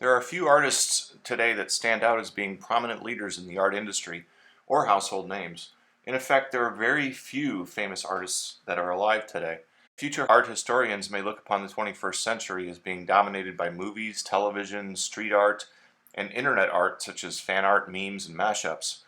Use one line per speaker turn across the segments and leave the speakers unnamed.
There are a few artists today that stand out as being prominent leaders in the art industry or household names. In effect, there are very few famous artists that are alive today. Future art historians may look upon the 21st century as being dominated by movies, television, street art, and internet art such as fan art, memes, and mashups.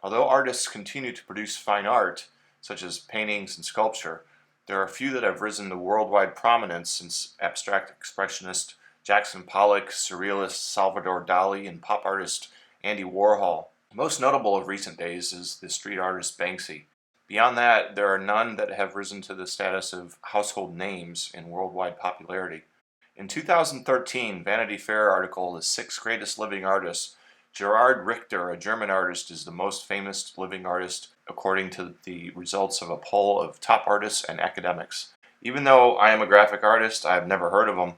Although artists continue to produce fine art, such as paintings and sculpture, there are few that have risen to worldwide prominence since abstract expressionist Jackson Pollock, surrealist Salvador Dali, and pop artist Andy Warhol. Most notable of recent days is the street artist Banksy. Beyond that, there are none that have risen to the status of household names in worldwide popularity. In 2013, Vanity Fair article, The Six Greatest Living Artists, Gerhard Richter, a German artist, is the most famous living artist according to the results of a poll of top artists and academics. Even though I am a graphic artist, I have never heard of him,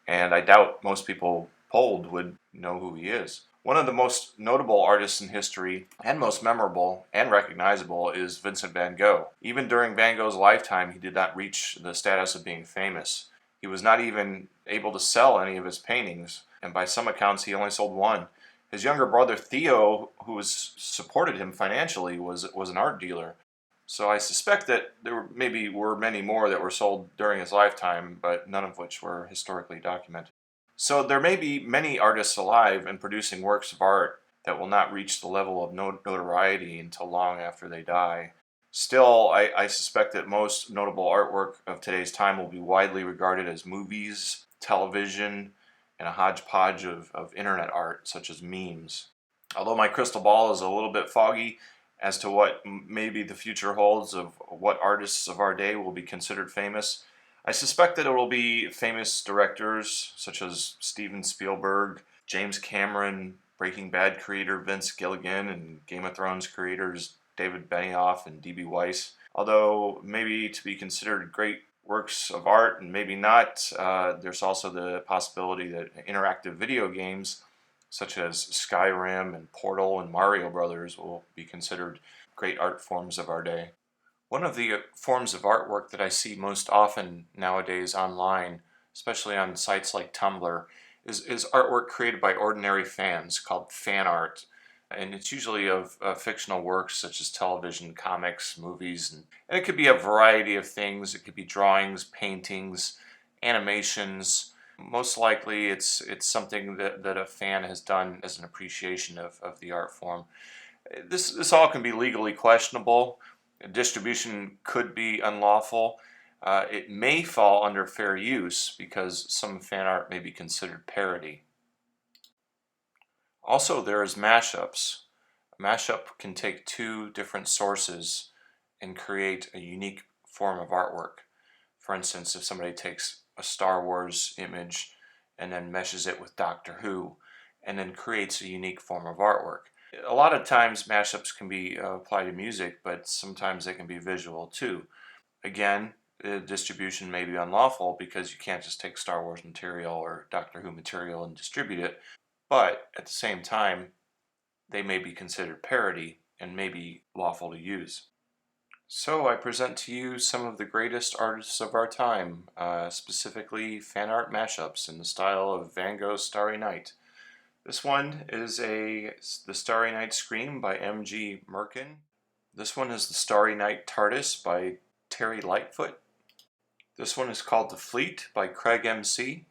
and I doubt most people polled would know who he is. One of the most notable artists in history, and most memorable and recognizable, is Vincent van Gogh. Even during Van Gogh's lifetime, he did not reach the status of being famous. He was not even able to sell any of his paintings, and by some accounts he only sold one. His younger brother Theo, who supported him financially, was an art dealer. So I suspect that there maybe were many more that were sold during his lifetime, but none of which were historically documented. So there may be many artists alive and producing works of art that will not reach the level of notoriety until long after they die. Still, I suspect that most notable artwork of today's time will be widely regarded as movies, television, and a hodgepodge of internet art, such as memes. Although my crystal ball is a little bit foggy as to what maybe the future holds of what artists of our day will be considered famous, I suspect that it will be famous directors such as Steven Spielberg, James Cameron, Breaking Bad creator Vince Gilligan, and Game of Thrones creators David Benioff and D.B. Weiss. Although maybe to be considered great works of art and maybe not, there's also the possibility that interactive video games such as Skyrim and Portal and Mario Brothers will be considered great art forms of our day. One of the forms of artwork that I see most often nowadays online, especially on sites like Tumblr, is artwork created by ordinary fans called fan art. And it's usually of fictional works such as television, comics, movies, and it could be a variety of things. It could be drawings, paintings, animations. Most likely it's something that a fan has done as an appreciation of the art form. This all can be legally questionable. Distribution could be unlawful. It may fall under fair use because some fan art may be considered parody. Also, there is mashups. A mashup can take two different sources and create a unique form of artwork. For instance, if somebody takes a Star Wars image and then meshes it with Doctor Who and then creates a unique form of artwork. A lot of times mashups can be applied to music, but sometimes they can be visual too. Again, the distribution may be unlawful because you can't just take Star Wars material or Doctor Who material and distribute it, but at the same time, they may be considered parody and may be lawful to use. So I present to you some of the greatest artists of our time, specifically fan art mashups in the style of Van Gogh's Starry Night. This one is the Starry Night Scream by M.G. Merkin. This one is the Starry Night TARDIS by Terry Lightfoot. This one is called The Fleet by Craig M.C.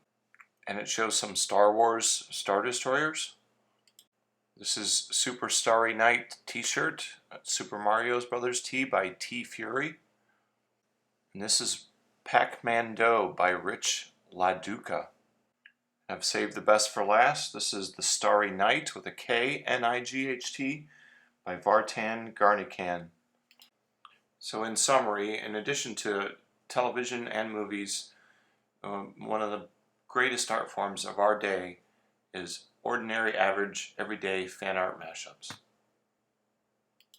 and it shows some Star Wars Star Destroyers. This is Super Starry Night t-shirt, Super Mario Brothers tee by T Fury. And this is Pac-Man Do by Rich LaDuca. I've saved the best for last. This is The Starry Night with a K, N-I-G-H-T by Vartan Garnikan. So in summary, in addition to television and movies, one of the greatest art forms of our day is ordinary, average, everyday fan art mashups.